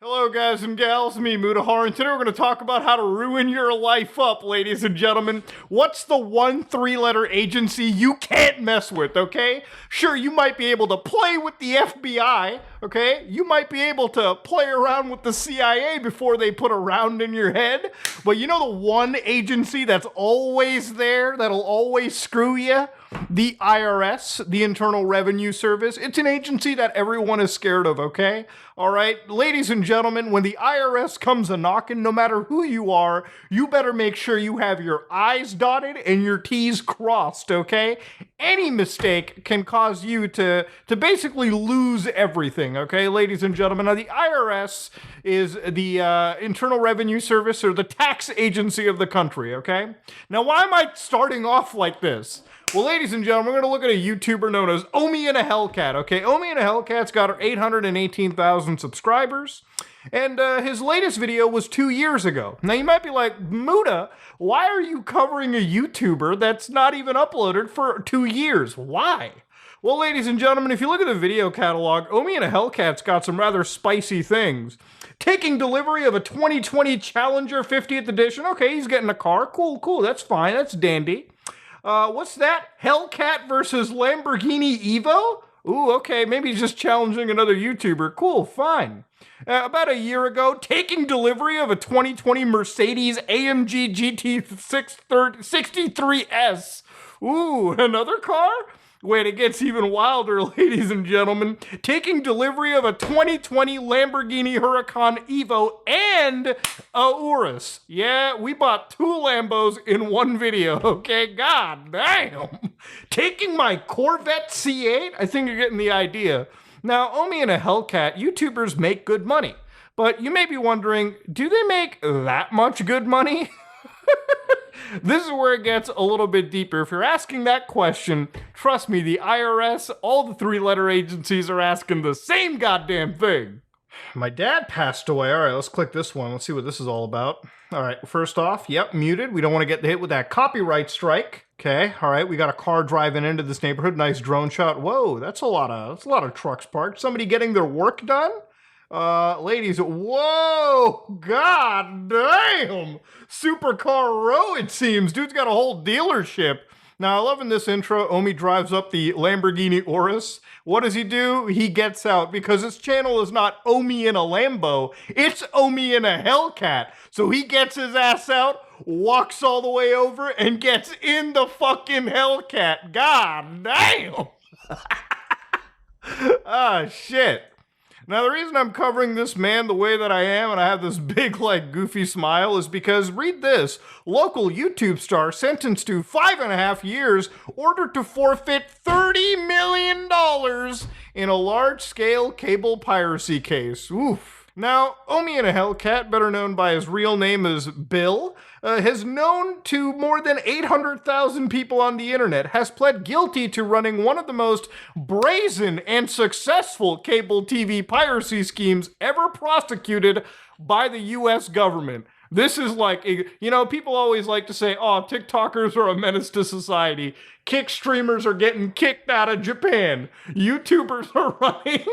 Hello guys and gals, me Mudahar, and today we're going to talk about how to ruin your life up, ladies and gentlemen. What's the one three-letter agency you can't mess with, okay? Sure, you might be able to play with the FBI, okay? You might be able to play around with the CIA before they put a round in your head, but you know the one agency that's always there, that'll always screw you? The IRS, the Internal Revenue Service. It's an agency that everyone is scared of, okay? All right, ladies and gentlemen, when the IRS comes a-knocking, no matter who you are, you better make sure you have your I's dotted and your T's crossed, okay? Any mistake can cause you to basically lose everything, okay, ladies and gentlemen? Now, the IRS is the Internal Revenue Service, or the tax agency of the country, okay? Now, why am I starting off like this? Well, ladies and gentlemen, we're going to look at a YouTuber known as Omi and a Hellcat, okay? Omi and a Hellcat's got 818,000 subscribers, and his latest video was 2 years ago. Now, you might be like, Muda, why are you covering a YouTuber that's not even uploaded for 2 years? Why? Well, ladies and gentlemen, if you look at the video catalog, Omi and a Hellcat's got some rather spicy things. Taking delivery of a 2020 Challenger 50th edition. Okay, he's getting a car. Cool, that's fine, that's dandy. What's that? Hellcat versus Lamborghini Evo? Ooh, okay, maybe he's just challenging another YouTuber. Cool, fine. About a year ago, taking delivery of a 2020 Mercedes AMG GT 63S. Ooh, another car? Wait, it gets even wilder, ladies and gentlemen. Taking delivery of a 2020 Lamborghini Huracan Evo and a Urus. Yeah, we bought 2 Lambos in one video, okay? God damn. Taking my Corvette C8? I think you're getting the idea. Now, Omi and a Hellcat, YouTubers make good money. But you may be wondering, do they make that much good money? This is where it gets a little bit deeper. If you're asking that question, trust me, the IRS, all the three-letter agencies are asking the same goddamn thing. My dad passed away. All right, let's click this one. Let's see what this is all about. All right, first off, yep, muted. We don't want to get hit with that copyright strike. Okay, all right, we got a car driving into this neighborhood. Nice drone shot. Whoa, that's a lot of trucks parked. Somebody getting their work done? Ladies, whoa, god damn, Supercar Row, it seems. Dude's got a whole dealership. Now, I love in this intro, Omi drives up the Lamborghini Urus. What does he do? He gets out, because his channel is not Omi in a Lambo, it's Omi in a Hellcat. So he gets his ass out, walks all the way over, and gets in the fucking Hellcat. God damn. Ah, shit. Now, the reason I'm covering this man the way that I am, and I have this big, goofy smile, is because, read this, local YouTube star sentenced to 5.5 years, ordered to forfeit $30 million in a large-scale cable piracy case. Oof. Now, Omi and a Hellcat, better known by his real name as Bill, has known to more than 800,000 people on the internet, has pled guilty to running one of the most brazen and successful cable TV piracy schemes ever prosecuted by the US government. This is people always like to say, oh, TikTokers are a menace to society. Kick streamers are getting kicked out of Japan. YouTubers are running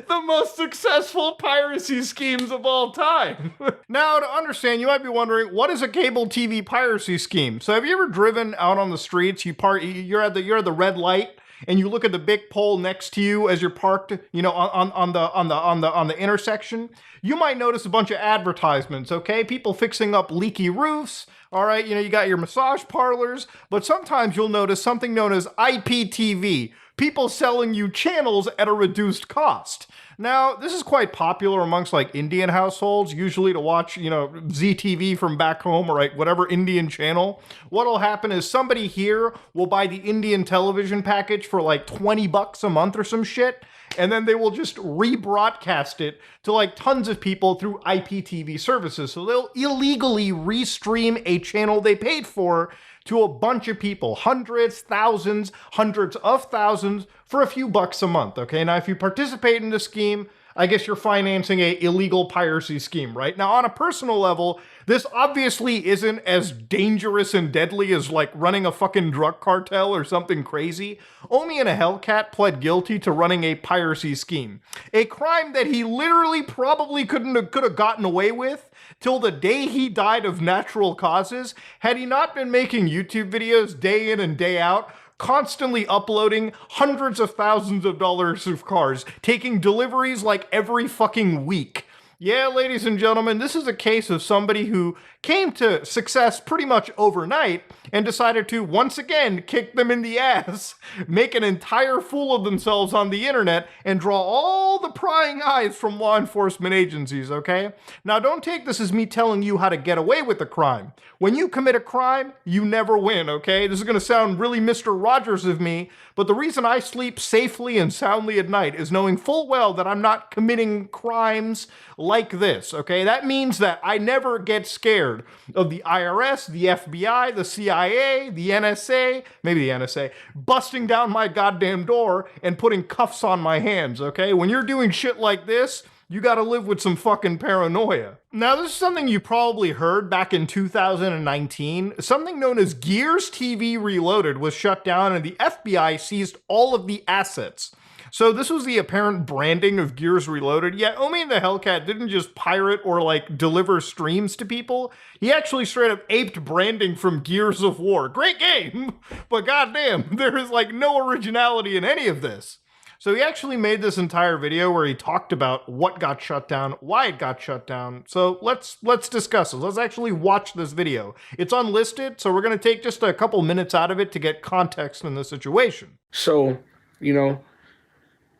the most successful piracy schemes of all time. Now, to understand, you might be wondering, what is a cable TV piracy scheme? So have you ever driven out on the streets, you're at the red light, and you look at the big pole next to you as you're parked, on the intersection? You might notice a bunch of advertisements, okay? People fixing up leaky roofs, all right? You got your massage parlors, but sometimes you'll notice something known as IPTV, people selling you channels at a reduced cost. Now, this is quite popular amongst Indian households, usually to watch, ZTV from back home, or whatever Indian channel. What'll happen is somebody here will buy the Indian television package for $20 a month or some shit, and then they will just rebroadcast it to tons of people through IPTV services. So they'll illegally restream a channel they paid for to a bunch of people, hundreds, thousands, hundreds of thousands, for a few bucks a month, okay? Now, if you participate in this scheme, I guess you're financing a illegal piracy scheme, right? Now, on a personal level, this obviously isn't as dangerous and deadly as like running a fucking drug cartel or something crazy. Omi and a Hellcat pled guilty to running a piracy scheme, a crime that he literally probably could have gotten away with till the day he died of natural causes had he not been making YouTube videos day in and day out, constantly uploading hundreds of thousands of dollars of cars, taking deliveries like every fucking week. Yeah, ladies and gentlemen, this is a case of somebody who came to success pretty much overnight and decided to once again kick them in the ass, make an entire fool of themselves on the internet, and draw all the prying eyes from law enforcement agencies, okay? Now, don't take this as me telling you how to get away with a crime. When you commit a crime, you never win, okay? This is gonna sound really Mr. Rogers of me, but the reason I sleep safely and soundly at night is knowing full well that I'm not committing crimes like this, okay? That means that I never get scared of the IRS, the FBI, the CIA, the NSA, maybe the NSA, busting down my goddamn door and putting cuffs on my hands, okay? When you're doing shit like this, you gotta live with some fucking paranoia. Now, this is something you probably heard back in 2019. Something known as Gears TV Reloaded was shut down and the FBI seized all of the assets. So this was the apparent branding of Gears Reloaded. Yeah, Omi and the Hellcat didn't just pirate or like deliver streams to people. He actually straight up aped branding from Gears of War. Great game, but goddamn, there is like no originality in any of this. So he actually made this entire video where he talked about what got shut down, why it got shut down. So let's discuss it. Let's actually watch this video. It's unlisted, so we're gonna take just a couple minutes out of it to get context in the situation. So, you know,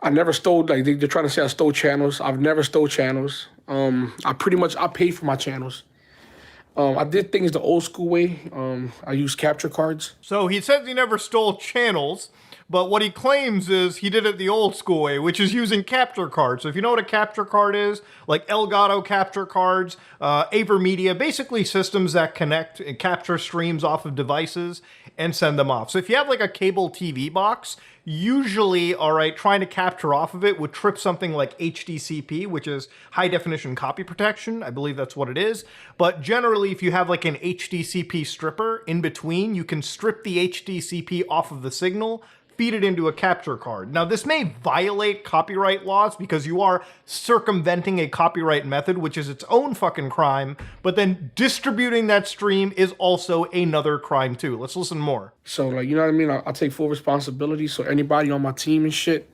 I never stole, like they're trying to say I stole channels. I've never stole channels. I paid for my channels. I did things the old school way. I used capture cards. So he says he never stole channels, but what he claims is he did it the old school way, which is using capture cards. So if you know what a capture card is, like Elgato capture cards, AverMedia, basically systems that connect and capture streams off of devices and send them off. So if you have like a cable TV box, usually, all right, trying to capture off of it would trip something like HDCP, which is high definition copy protection. I believe that's what it is. But generally, if you have like an HDCP stripper in between, you can strip the HDCP off of the signal, feed it into a capture card. Now, this may violate copyright laws because you are circumventing a copyright method, which is its own fucking crime, but then distributing that stream is also another crime too. Let's listen more. So, like, you know what I mean? I take full responsibility. So anybody on my team and shit,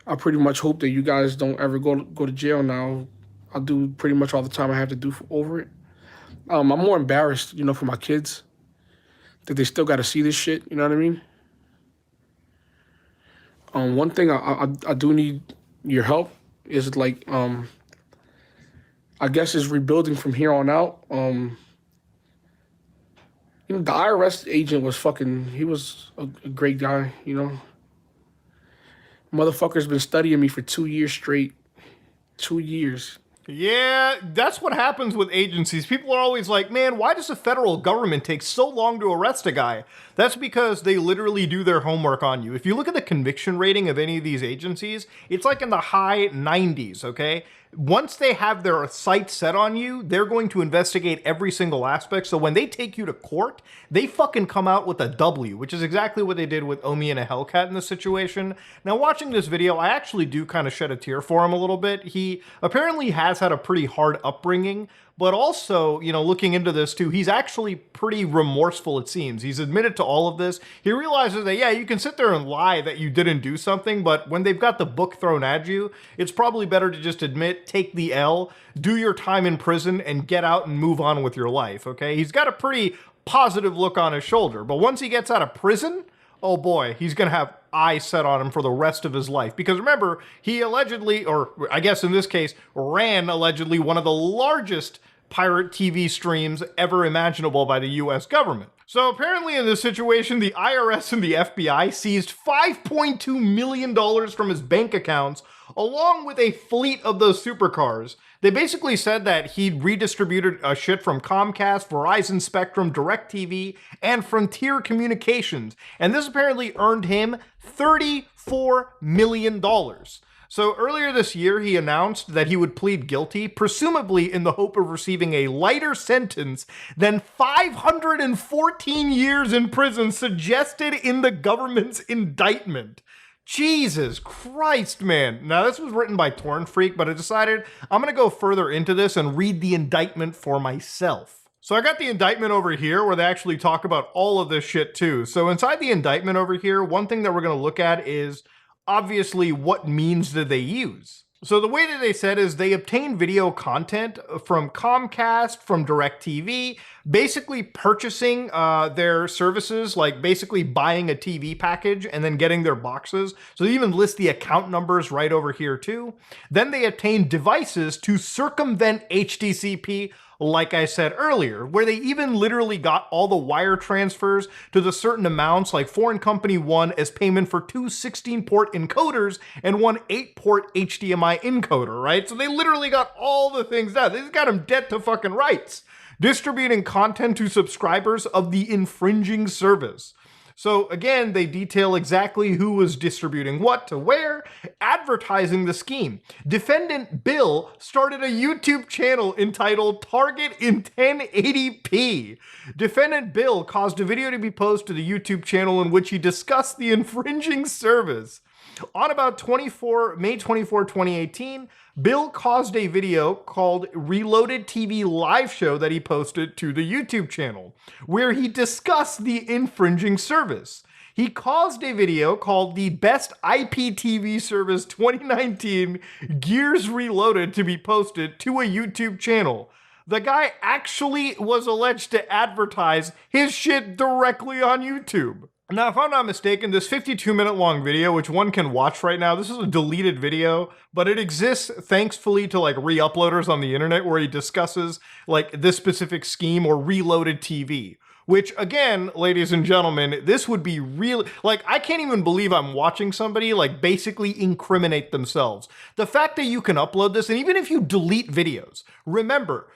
I pretty much hope that you guys don't ever go to jail now. I'll do pretty much all the time I have to do over it. I'm more embarrassed, you know, for my kids that they still got to see this shit, you know what I mean? One thing I do need your help is like, I guess is rebuilding from here on out. You know, the IRS agent was he was a great guy, you know. Motherfucker's been studying me for 2 years straight. 2 years. Yeah, that's what happens with agencies. People are always like, man, why does the federal government take so long to arrest a guy? That's because they literally do their homework on you. If you look at the conviction rating of any of these agencies, it's like in the high 90s, okay? Once they have their sights set on you, they're going to investigate every single aspect. So when they take you to court, they fucking come out with a W, which is exactly what they did with Omi and a Hellcat in this situation. Now, watching this video, I actually do kind of shed a tear for him a little bit. He apparently has had a pretty hard upbringing, but also, you know, looking into this too, he's actually pretty remorseful, it seems. He's admitted to all of this. He realizes that, yeah, you can sit there and lie that you didn't do something, but when they've got the book thrown at you, it's probably better to just admit, take the L, do your time in prison, and get out and move on with your life, okay? He's got a pretty positive look on his shoulder, but once he gets out of prison, oh boy, he's gonna have eyes set on him for the rest of his life. Because remember, he allegedly, or I guess in this case, ran allegedly one of the largest pirate TV streams ever imaginable by the US government. So apparently in this situation, the IRS and the FBI seized $5.2 million from his bank accounts, along with a fleet of those supercars. They basically said that he'd redistributed shit from Comcast, Verizon Spectrum, DirecTV, and Frontier Communications. And this apparently earned him $34 million. So earlier this year, he announced that he would plead guilty, presumably in the hope of receiving a lighter sentence than 514 years in prison suggested in the government's indictment. Jesus Christ, man. Now, this was written by Torn Freak, but I decided I'm going to go further into this and read the indictment for myself. So I got the indictment over here where they actually talk about all of this shit too. So inside the indictment over here, one thing that we're going to look at is obviously what means did they use. So the way that they said is they obtained video content from Comcast, from DirecTV, basically purchasing their services, like basically buying a TV package and then getting their boxes. So they even list the account numbers right over here too. Then they obtained devices to circumvent HDCP, like I said earlier, where they even literally got all the wire transfers to the certain amounts, like Foreign Company 1 as payment for two 16-port encoders and one 8-port HDMI encoder, right? So they literally got all the things done. They just got them dead to fucking rights. Distributing content to subscribers of the infringing service. So again, they detail exactly who was distributing what to where, advertising the scheme. Defendant Bill started a YouTube channel entitled Target in 1080p. Defendant Bill caused a video to be posted to the YouTube channel in which he discussed the infringing service. On about May 24, 2018, Bill caused a video called Reloaded TV Live Show that he posted to the YouTube channel, where he discussed the infringing service. He caused a video called the Best IPTV Service 2019 Gears Reloaded to be posted to a YouTube channel. The guy actually was alleged to advertise his shit directly on YouTube. Now, if I'm not mistaken, this 52-minute long video, which one can watch right now, this is a deleted video, but it exists thankfully to like re-uploaders on the internet where he discusses like this specific scheme or Reloaded TV. Which again, ladies and gentlemen, this would be really, like, I can't even believe I'm watching somebody like basically incriminate themselves. The fact that you can upload this, and even if you delete videos, remember,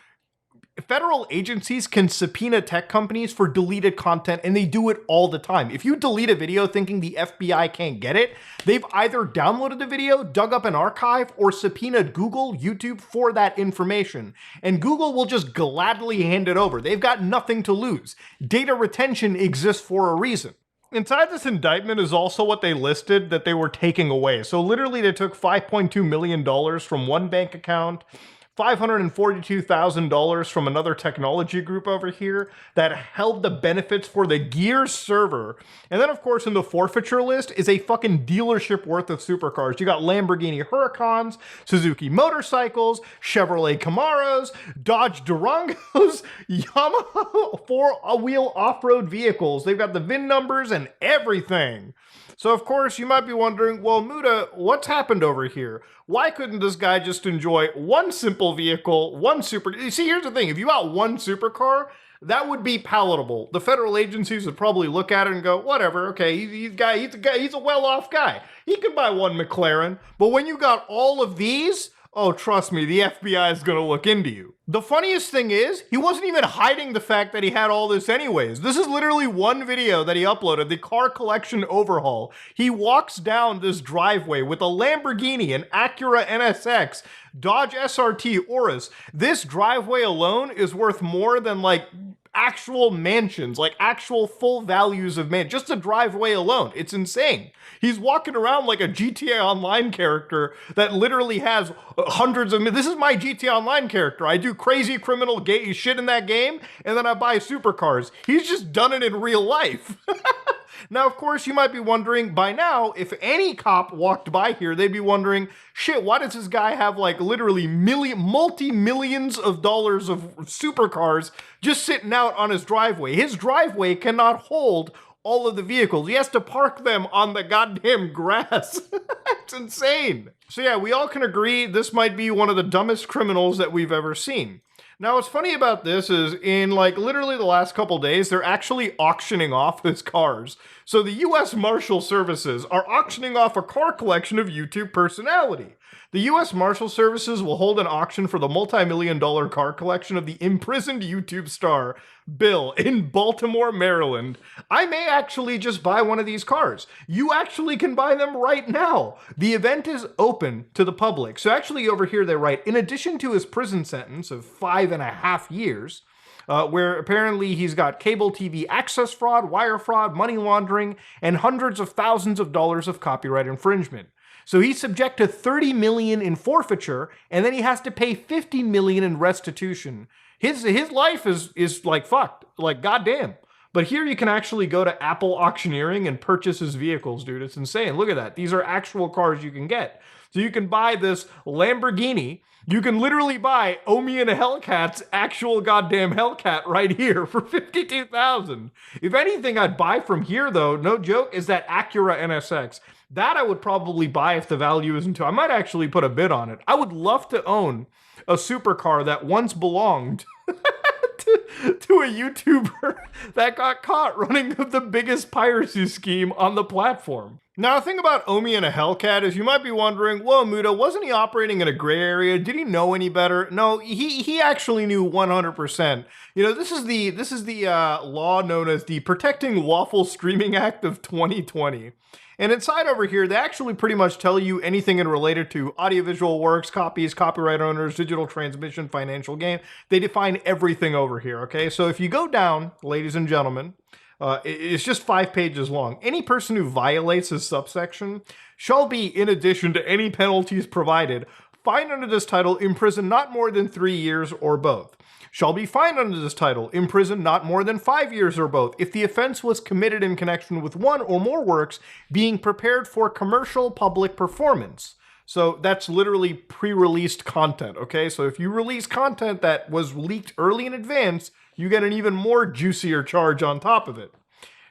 federal agencies can subpoena tech companies for deleted content, and they do it all the time. If you delete a video thinking the FBI can't get it, they've either downloaded the video, dug up an archive, or subpoenaed Google, YouTube for that information. And Google will just gladly hand it over. They've got nothing to lose. Data retention exists for a reason. Inside this indictment is also what they listed that they were taking away. So literally they took $5.2 million from one bank account, $542,000 from another technology group over here that held the benefits for the Gears server. And then, of course, in the forfeiture list is a fucking dealership worth of supercars. You got Lamborghini Huracans, Suzuki motorcycles, Chevrolet Camaros, Dodge Durangos, Yamaha four-wheel off-road vehicles. They've got the VIN numbers and everything. So, of course, you might be wondering, well, Muda, what's happened over here? Why couldn't this guy just enjoy one simple vehicle, one super... You see, here's the thing. If you got one supercar, that would be palatable. The federal agencies would probably look at it and go, whatever, okay, he's a well-off guy. He could buy one McLaren. But when you got all of these... oh, trust me, the FBI is going to look into you. The funniest thing is, he wasn't even hiding the fact that he had all this anyways. This is literally one video that he uploaded, the car collection overhaul. He walks down this driveway with a Lamborghini, an Acura NSX, Dodge SRT Urus. This driveway alone is worth more than like actual mansions, like actual full values of man, just a driveway alone. It's insane. He's walking around like a GTA Online character that literally has hundreds of... This is my GTA Online character. I do crazy criminal shit in that game, and then I buy supercars. He's just done it in real life. Now, of course, you might be wondering, by now, if any cop walked by here, they'd be wondering, shit, why does this guy have like literally multi-millions of dollars of supercars just sitting out on his driveway? His driveway cannot hold all of the vehicles. He has to park them on the goddamn grass. It's insane. So yeah, we all can agree this might be one of the dumbest criminals that we've ever seen. Now, what's funny about this is in like literally the last couple days, they're actually auctioning off his cars. So the U.S. Marshal Services are auctioning off a car collection of YouTube personality. The U.S. Marshal Services will hold an auction for the multi-million-dollar car collection of the imprisoned YouTube star, Bill, in Baltimore, Maryland. I may actually just buy one of these cars. You actually can buy them right now. The event is open to the public. So actually over here they write, in addition to his prison sentence of 5.5 years, where apparently he's got cable TV access fraud, wire fraud, money laundering, and hundreds of thousands of dollars of copyright infringement. So he's subject to $30 million in forfeiture, and then he has to pay $50 million in restitution. His life is like fucked, like goddamn. But here you can actually go to Apple Auctioneering and purchase his vehicles, dude. It's insane. Look at that. These are actual cars you can get. So you can buy this Lamborghini. You can literally buy Omi and a Hellcat's actual goddamn Hellcat right here for $52,000. If anything I'd buy from here, though, no joke, is that Acura NSX. That I would probably buy if the value isn't too. I might actually put a bid on it. I would love to own a supercar that once belonged to a YouTuber that got caught running the biggest piracy scheme on the platform. Now, the thing about Omi and a Hellcat is you might be wondering, whoa, Muda, wasn't he operating in a gray area? Did he know any better? No, he actually knew 100%. You know, this is the law known as the Protecting Lawful Streaming Act of 2020. And inside over here, they actually pretty much tell you anything in related to audiovisual works, copies, copyright owners, digital transmission, financial gain. They define everything over here, okay? So if you go down, ladies and gentlemen, it's just 5 pages long. Any person who violates this subsection shall be, in addition to any penalties provided, fined under this title, imprisoned not more than 3 years or both. Shall be fined under this title, imprisoned not more than 5 years or both, if the offense was committed in connection with one or more works being prepared for commercial public performance. So that's literally pre-released content, okay? So if you release content that was leaked early in advance, you get an even more juicier charge on top of it.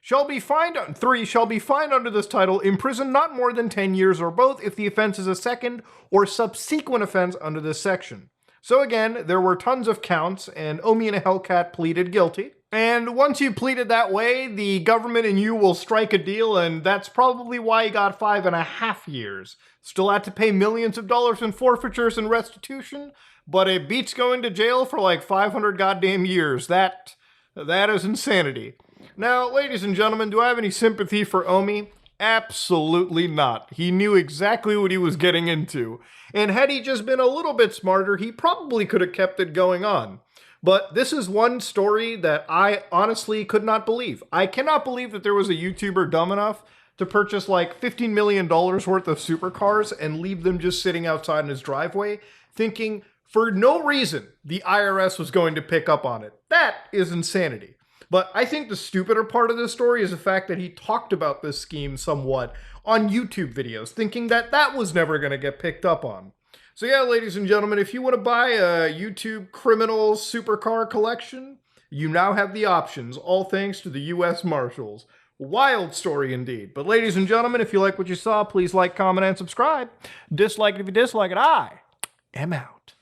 Shall be fined under this title, imprisoned not more than 10 years or both, if the offense is a second or subsequent offense under this section. So again, there were tons of counts, and Omi and a Hellcat pleaded guilty. And once you pleaded that way, the government and you will strike a deal, and that's probably why he got 5.5 years. Still had to pay millions of dollars in forfeitures and restitution, but it beats going to jail for like 500 goddamn years. That is insanity. Now, ladies and gentlemen, do I have any sympathy for Omi? Absolutely not. He knew exactly what he was getting into. And had he just been a little bit smarter, he probably could have kept it going on. But this is one story that I honestly could not believe. I cannot believe that there was a YouTuber dumb enough to purchase like $15 million worth of supercars and leave them just sitting outside in his driveway, thinking for no reason the IRS was going to pick up on it. That is insanity. But I think the stupider part of this story is the fact that he talked about this scheme somewhat on YouTube videos, thinking that that was never going to get picked up on. So yeah, ladies and gentlemen, if you want to buy a YouTube criminal supercar collection, you now have the options, all thanks to the U.S. Marshals. Wild story indeed. But ladies and gentlemen, if you like what you saw, please like, comment, and subscribe. Dislike it if you dislike it. I am out.